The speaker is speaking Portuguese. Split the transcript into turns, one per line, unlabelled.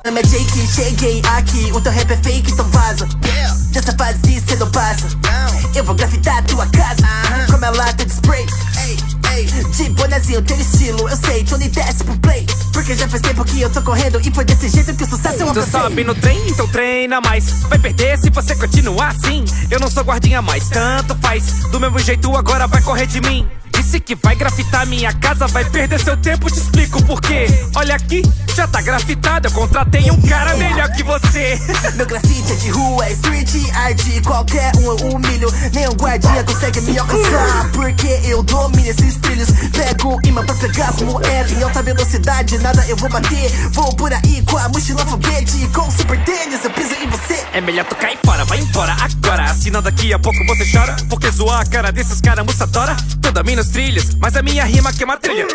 É Jake, cheguei aqui, o teu rap é fake, então vaza. Dessa fase cê não passa. Eu vou grafitar tua casa com minha lata de spray. De bonezinho, tem estilo, eu sei, Tony desce pro play. Porque já faz tempo que eu tô correndo e foi desse jeito que o sucesso eu alcancei.
Tu sobe no trem, então treina mais. Vai perder se você continuar assim. Eu não sou guardinha mais, tanto faz. Do mesmo jeito agora vai correr de mim. Disse que vai grafitar minha casa, vai perder seu tempo, te explico por quê. Olha aqui, já tá grafitado, eu contratei um cara melhor que você.
Meu grafite é de rua, é street art, qualquer um eu humilho. Nenhum guardinha consegue me alcançar, porque eu domino esses trilhos. Pego imã pra pegar as moedas em alta velocidade, nada eu vou bater. Vou por aí com a mochila foguete, com super tênis eu piso em você.
É melhor tu cair fora, vai embora agora. Assinando daqui a pouco você chora, porque zoar a cara desses caras moça adora. Toda mina nos trilhos, mas a minha rima que é uma trilha.